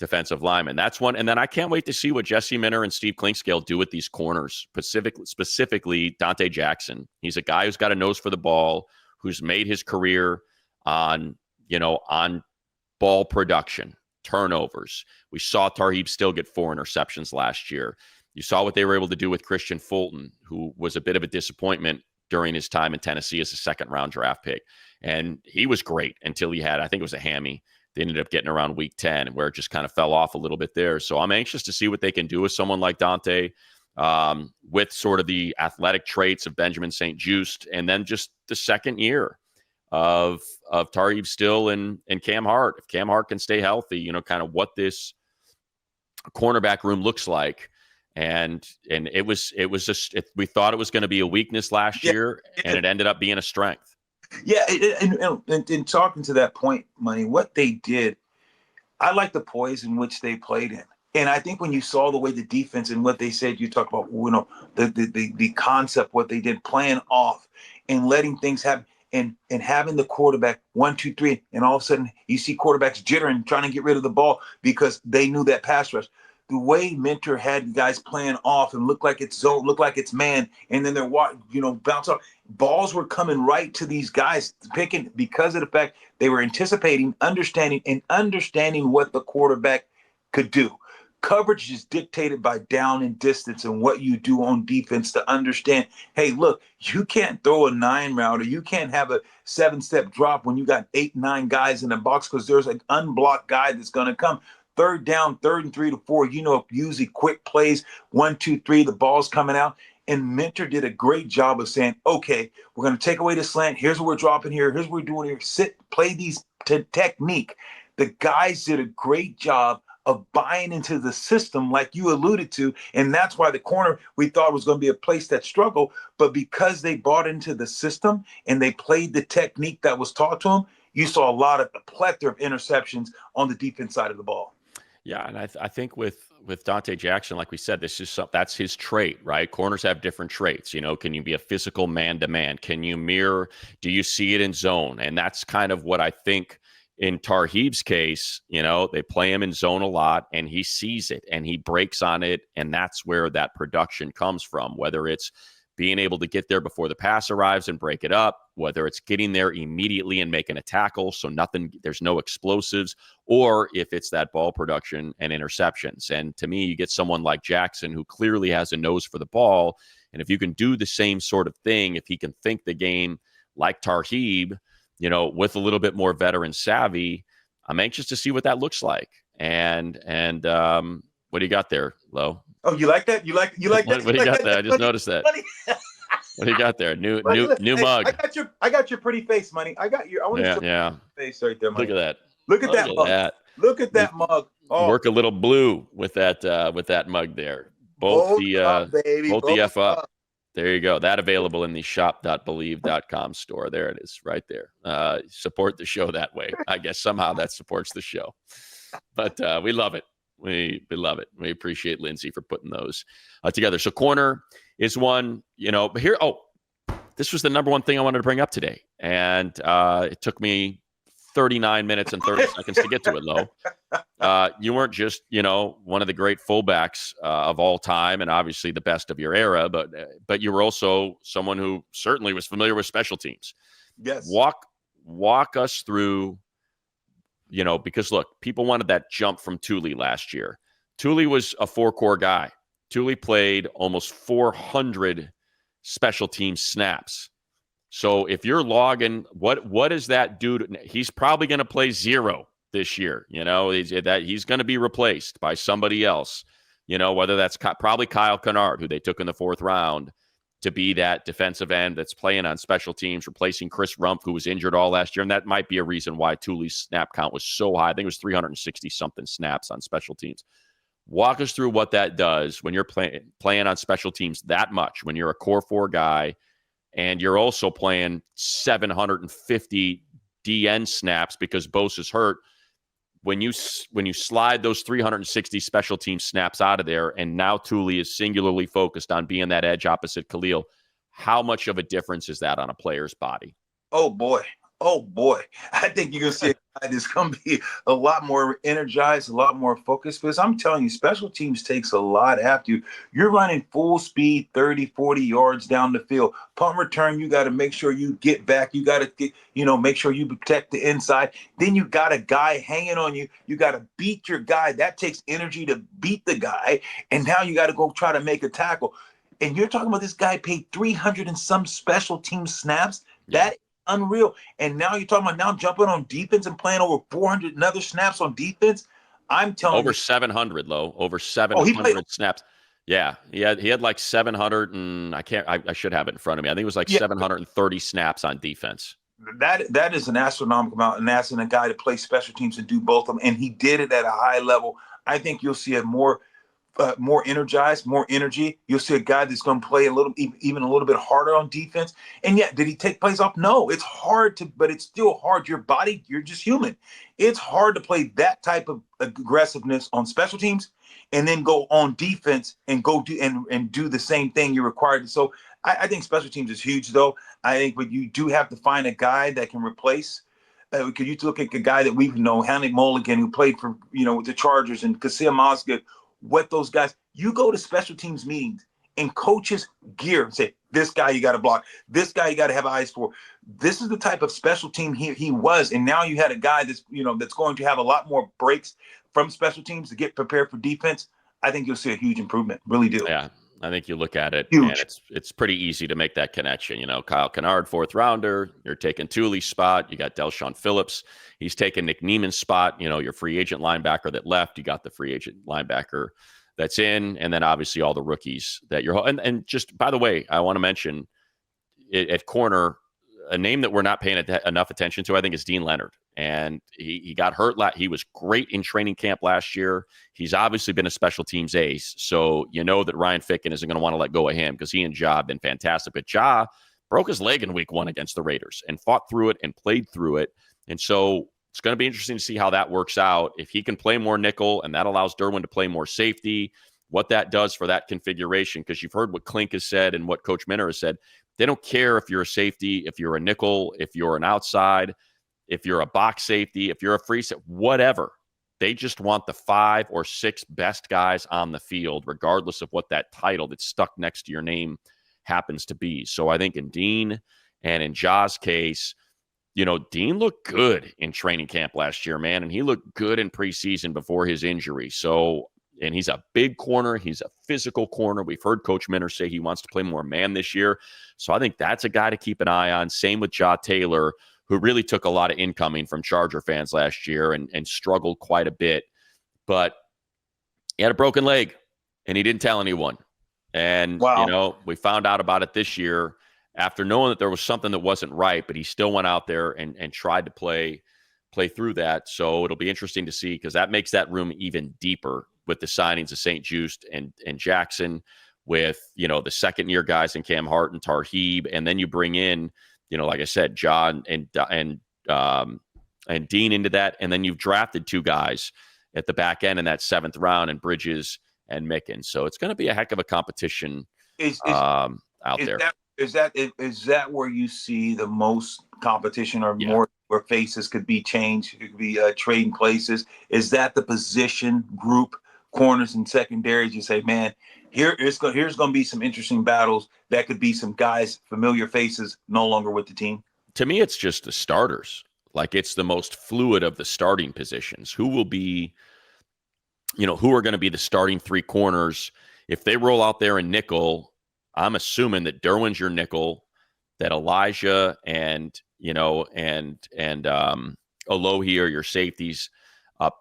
defensive lineman. That's one. And then I can't wait to see what Jesse Minter and Steve Klinkscale do with these corners, specifically Dante Jackson. He's a guy who's got a nose for the ball, who's made his career on ball production, turnovers. We saw Tarheeb still get 4 interceptions last year. You saw what they were able to do with Christian Fulton, who was a bit of a disappointment during his time in Tennessee as a second-round draft pick. And he was great until he had, I think it was a hammy. They ended up getting around week 10, where it just kind of fell off a little bit there. So I'm anxious to see what they can do with someone like Dante, with sort of the athletic traits of Benjamin St-Juste, and then just the second year of Tarheeb Still and Cam Hart. If Cam Hart can stay healthy, kind of what this cornerback room looks like. And it was just, we thought it was going to be a weakness last year, and it ended up being a strength. Yeah, and talking to that point, Money, what they did, I like the poise in which they played in. And I think when you saw the way the defense and what they said, you talk about, the concept, what they did, playing off and letting things happen. And having the quarterback 1, 2, 3, and all of a sudden you see quarterbacks jittering, trying to get rid of the ball because they knew that pass rush. The way Minter had guys playing off and look like it's zone, look like it's man, and then they're bounce off. Balls were coming right to these guys, picking because of the fact they were anticipating, understanding what the quarterback could do. Coverage is dictated by down and distance and what you do on defense to understand, hey, look, you can't throw a 9 route, or you can't have a 7-step drop when you got 8, 9 guys in the box, because there's an unblocked guy that's going to come. 3rd down, 3rd and 3 to 4, usually quick plays, 1, 2, 3, the ball's coming out. And Minter did a great job of saying, okay, we're going to take away the slant. Here's what we're dropping here. Here's what we're doing here. Sit, play these technique. The guys did a great job of buying into the system, like you alluded to. And that's why the corner we thought was going to be a place that struggled. But because they bought into the system and they played the technique that was taught to them, you saw a plethora of interceptions on the defense side of the ball. Yeah, and I think with Dante Jackson, like we said, that's his trait, right? Corners have different traits. Can you be a physical man-to-man? Can you mirror? Do you see it in zone? And that's kind of what I think in Tarheeb's case. They play him in zone a lot, and he sees it, and he breaks on it, and that's where that production comes from, whether it's being able to get there before the pass arrives and break it up, whether it's getting there immediately and making a tackle so there's no explosives, or if it's that ball production and interceptions. And to me, you get someone like Jackson, who clearly has a nose for the ball, and if you can do the same sort of thing, if he can think the game like Tarheeb, with a little bit more veteran savvy, I'm anxious to see what that looks like. And what do you got there, Lo? Oh, you like that? You like that? What do you got there? I just noticed that. What do you got there? New mug. I got your pretty face, Money. I got your. I want to show your face right there, Money. Look at that. Look at that mug. Look at that mug. Oh. Work a little blue with that mug there. Both the F up. There you go. That available in the shop.believe.com store. There it is, right there. Support the show that way. I guess somehow that supports the show. But we love it. We love it. We appreciate Lindsay for putting those together. So corner is one, here. Oh, this was the number one thing I wanted to bring up today. And it took me 39 minutes and 30 seconds to get to it, Lo. You weren't just, one of the great fullbacks of all time, and obviously the best of your era, but you were also someone who certainly was familiar with special teams. Yes. Walk us through because look, people wanted that jump from Thule last year. Thule was a 4-core guy. Thule played almost 400 special team snaps. So if you're logging, what does that do? He's probably going to play 0 this year. He's going to be replaced by somebody else. Whether that's probably Kyle Kennard, who they took in the 4th round to be that defensive end that's playing on special teams, replacing Chris Rumpf, who was injured all last year. And that might be a reason why Thule's snap count was so high. I think it was 360-something snaps on special teams. Walk us through what that does when you're playing on special teams that much, when you're a core 4 guy, and you're also playing 750 DN snaps because Bosa's hurt. When you slide those 360 special team snaps out of there, and now Thule is singularly focused on being that edge opposite Khalil, how much of a difference is that on a player's body? Oh, boy. I think you're going to see a guy that's going to be a lot more energized, a lot more focused, because I'm telling you, special teams takes a lot after you. You're running full speed, 30, 40 yards down the field. Punt return, you got to make sure you get back. You got to get, make sure you protect the inside. Then you got a guy hanging on you. You got to beat your guy. That takes energy to beat the guy. And now you got to go try to make a tackle. And you're talking about this guy paid 300 and some special team snaps. Yeah. That unreal. And now you're talking about now jumping on defense and playing over 400 and other snaps on defense. I'm telling over you. 700, over 700 snaps. Yeah. He had like 700 and I should have it in front of me. I think it was like 730 snaps on defense. That is an astronomical amount, and asking a guy to play special teams and do both of them. And he did it at a high level. I think you'll see a more energized, more energy. You'll see a guy that's going to play even a little bit harder on defense. And yet, did he take plays off? No, it's hard but it's still hard. Your body, you're just human. It's hard to play that type of aggressiveness on special teams and then go on defense and go do and do the same thing you're required. So I think special teams is huge, though. I think, but you do have to find a guy that can replace. Because you look at a guy that we've known, Hank Mulligan, who played for with the Chargers, and Kasim Osgood. What those guys, you go to special teams meetings and coaches gear and say, this guy you got to block, this guy you got to have eyes for. This is the type of special team he was. And now you had a guy that's, that's going to have a lot more breaks from special teams to get prepared for defense. I think you'll see a huge improvement. Really do. Yeah. I think you look at it huge. And it's pretty easy to make that connection. Kyle Kennard, 4th rounder, you're taking Thule's spot. You got Delshon Phillips. He's taking Nick Neiman's spot. Your free agent linebacker that left. You got the free agent linebacker that's in. And then obviously all the rookies that you're, and just by the way, I want to mention at corner, a name that we're not paying enough attention to, I think, is Dean Leonard. And he got hurt. He was great in training camp last year. He's obviously been a special teams ace. So that Ryan Ficken isn't going to want to let go of him because he and Ja have been fantastic. But Ja broke his leg in week 1 against the Raiders and fought through it and played through it. And so it's going to be interesting to see how that works out. If he can play more nickel and that allows Derwin to play more safety, what that does for that configuration. Because you've heard what Klink has said and what Coach Minner has said. They don't care if you're a safety, if you're a nickel, if you're an outside, if you're a box safety, if you're a free set, whatever. They just want the 5 or 6 best guys on the field, regardless of what that title that's stuck next to your name happens to be. So I think in Dean and in Ja's case, Dean looked good in training camp last year, man, and he looked good in preseason before his injury. So, and he's a big corner. He's a physical corner. We've heard Coach Minner say he wants to play more man this year. So I think that's a guy to keep an eye on. Same with Ja Taylor, who really took a lot of incoming from Charger fans last year and struggled quite a bit. But he had a broken leg, and he didn't tell anyone. And, wow. We found out about it this year after knowing that there was something that wasn't right, but he still went out there and tried to play through that. So it'll be interesting to see, because that makes that room even deeper with the signings of St. Juste and Jackson, with, the second-year guys in Cam Hart and Tarheeb. And then you bring in, like I said, John and Dean into that. And then you've drafted 2 guys at the back end in that 7th round, and Bridges and Mickens. So it's going to be a heck of a competition out there. Is that where you see the most competition, or more where faces could be changed, could be trading places? Is that the position group, corners and secondaries? You say, man, here's going to be some interesting battles. That could be some guys, familiar faces, no longer with the team. To me, it's just the starters. like it's the most fluid of the starting positions. Who will be, who are going to be the starting three corners? If they roll out there in nickel, I'm assuming that Derwin's your nickel, that Elijah and Alohi are your safeties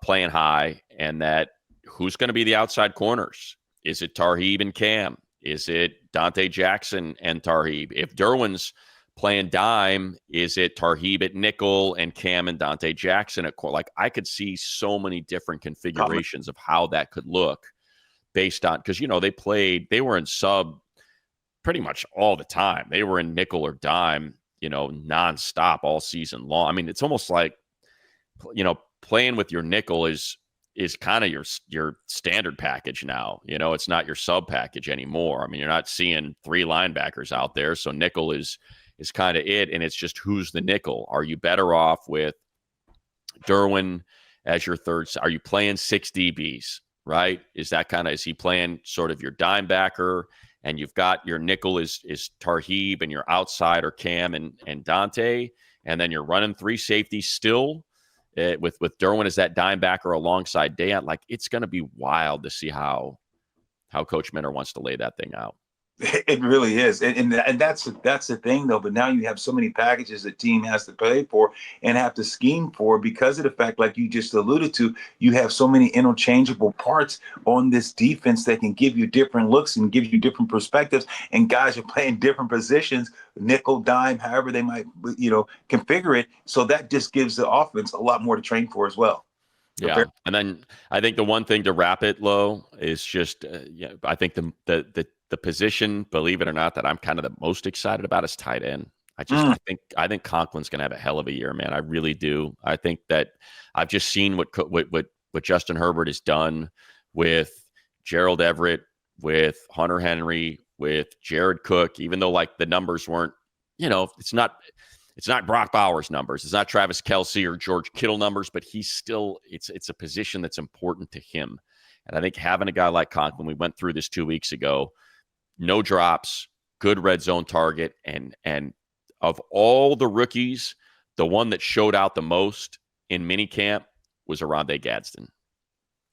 playing high, and that who's going to be the outside corners? Is it Tarheeb and Cam? Is it Dante Jackson and Tarheeb? If Derwin's playing dime, is it Tarheeb at nickel and Cam and Dante Jackson at core? Like, I could see so many different configurations of how that could look based on, because, they were in sub pretty much all the time. They were in nickel or dime, nonstop all season long. I mean, it's almost like, playing with your nickel is kind of your standard package now. It's not your sub package anymore. I mean, you're not seeing three linebackers out there, so nickel is kind of it, and it's just who's the nickel. Are you better off with Derwin as your third? Are you playing 6 DBs, right? Is he playing sort of your dime backer, and you've got your nickel is Tarheeb, and your outside are Cam and Dante, and then you're running 3 safeties still with Derwin as that dime backer alongside Dan? Like, it's going to be wild to see how Coach Minter wants to lay that thing out. It really is, and that's the thing though. But now you have so many packages that team has to pay for and have to scheme for, because of the fact, like you just alluded to, you have so many interchangeable parts on this defense that can give you different looks and give you different perspectives. And guys are playing different positions, nickel, dime, however they might configure it. So that just gives the offense a lot more to train for as well. Yeah, and then I think the one thing to wrap it low is just I think the position, believe it or not, that I'm kind of the most excited about is tight end. I think Conklin's going to have a hell of a year, man. I really do. I think that I've just seen what Justin Herbert has done with Gerald Everett, with Hunter Henry, with Jared Cook. Even though like the numbers weren't, it's not Brock Bowers numbers, it's not Travis Kelce or George Kittle numbers, but he's still it's a position that's important to him. And I think having a guy like Conklin, we went through this 2 weeks ago. No drops, good red zone target, and of all the rookies, the one that showed out the most in minicamp was Oronde Gadsden.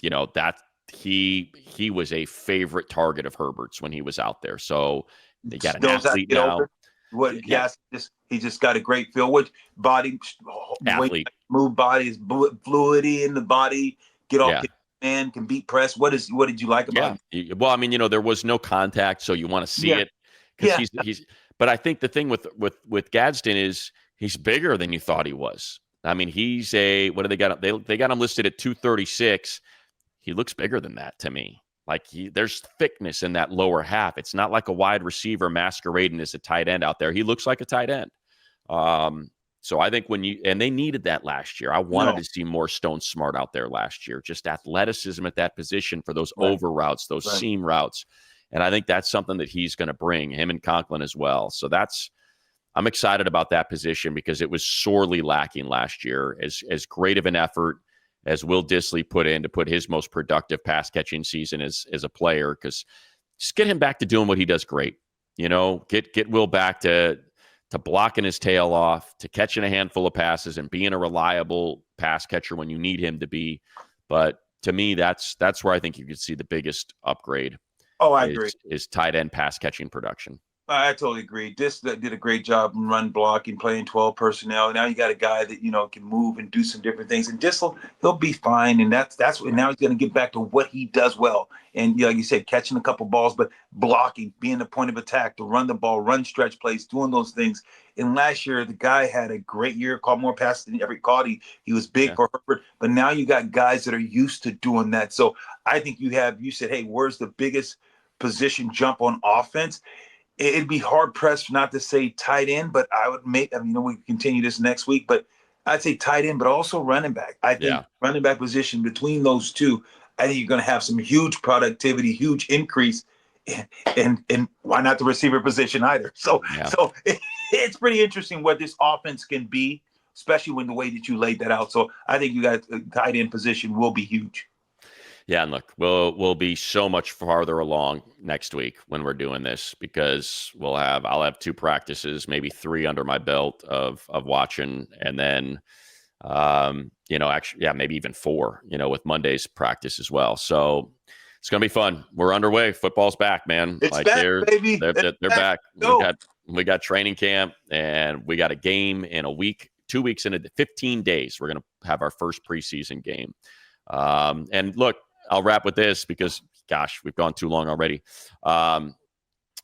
That he was a favorite target of Herbert's when he was out there. So they got an athlete now. He just got a great feel. What body, athlete, move body, his fluidity in the body, get off. Man can beat press. What did you like about him? Well, I mean, there was no contact, so you want to see it because he's. But I think the thing with Gadsden is he's bigger than you thought he was. I mean, he's what do they got? They got him listed at 236. He looks bigger than that to me. Like there's thickness in that lower half. It's not like a wide receiver masquerading as a tight end out there. He looks like a tight end. So I think and they needed that last year. I wanted to see more Stone Smart out there last year, just athleticism at that position for those over routes, those seam routes. And I think that's something that he's going to bring, him and Conklin as well. So I'm excited about that position because it was sorely lacking last year. As great of an effort as Will Dissly put in to put his most productive pass catching season as a player, because just get him back to doing what he does great. Get Will back to blocking his tail off, to catching a handful of passes and being a reliable pass catcher when you need him to be. But to me, that's where I think you could see the biggest upgrade. Oh, I agree. Is tight end pass catching production. I totally agree. Dis did a great job in run blocking, playing 12 personnel. Now you got a guy that can move and do some different things, and he'll be fine. And that's what now he's going to get back to what he does well. And like you said, catching a couple balls, but blocking, being the point of attack, to run the ball, run stretch plays, doing those things. And last year, the guy had a great year, caught more passes than every caught. He was big for Herbert, but now you got guys that are used to doing that. So I think you said, hey, where's the biggest position jump on offense? It'd be hard pressed not to say tight end, but I would we can continue this next week, but I'd say tight end, but also running back. I think running back position between those two, I think you're going to have some huge productivity, huge increase, and why not the receiver position either? So it's pretty interesting what this offense can be, especially when the way that you laid that out. So I think you got a tight end position will be huge. Yeah, and look, we'll be so much farther along next week when we're doing this, because I'll have 2 practices, maybe 3 under my belt of watching, and then Actually, yeah, maybe even 4, with Monday's practice as well. So it's going to be fun. We're underway. Football's back, man. It's back, baby. They're back. We got training camp, and we got a game in a week, 2 weeks into 15 days. We're going to have our first preseason game. And look, I'll wrap with this because, gosh, we've gone too long already. And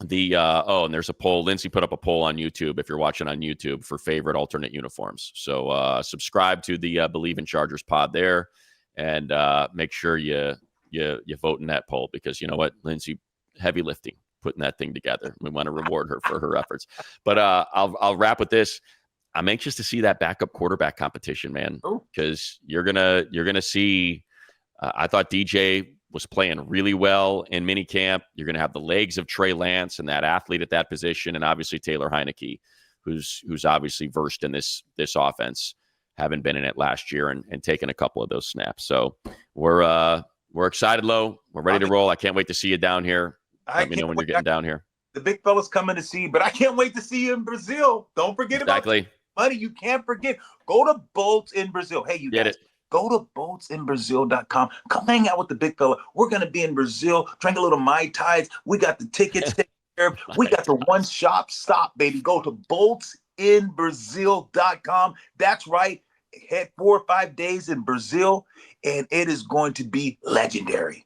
there's a poll. Lindsay put up a poll on YouTube, if you're watching on YouTube, for favorite alternate uniforms. So subscribe to the Believe in Chargers pod there, and make sure you vote in that poll, because you know what, Lindsay, heavy lifting, putting that thing together. We want to reward her for her efforts. But I'll wrap with this. I'm anxious to see that backup quarterback competition, man, because you're gonna see. I thought DJ was playing really well in minicamp. You're going to have the legs of Trey Lance and that athlete at that position, and obviously Taylor Heineke, who's obviously versed in this offense, having been in it last year and taken a couple of those snaps. So we're excited, Lo. We're ready to roll. I can't wait to see you down here. Let me know when you're getting down here. The big fella's coming to see you, but I can't wait to see you in Brazil. Don't forget about money. You can't forget. Go to Bolts in Brazil. Hey, you get guys. it. Go to boltsinbrazil.com. Come hang out with the big fella. We're going to be in Brazil, drink a little Mai Tais. We got the tickets taken care of. We got the one-shop stop, baby. Go to boltsinbrazil.com. That's right. Head 4 or 5 days in Brazil, and it is going to be legendary.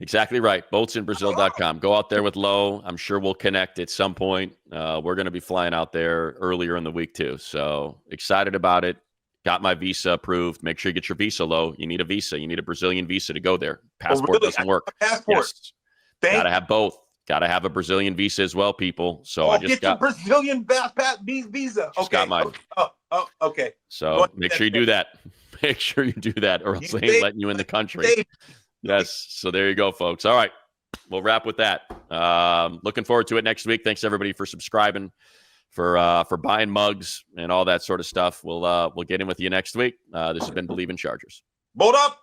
Exactly right. Boltsinbrazil.com. Go out there with Lo. I'm sure we'll connect at some point. We're going to be flying out there earlier in the week, too. So excited about it. Got my visa approved. Make sure you get your visa, Lo. You need a visa. You need a Brazilian visa to go there. Passport doesn't work. Passport. Yes. Got to have both. Got to have a Brazilian visa as well, people. So I just got your Brazilian visa. Just got mine. Okay. So make sure you do that. Make sure you do that, or else they ain't letting you in the country. Yes. So there you go, folks. All right. We'll wrap with that. Looking forward to it next week. Thanks everybody for subscribing, for buying mugs and all that sort of stuff. We'll get in with you next week. This has been Believe in Chargers. Bolt up.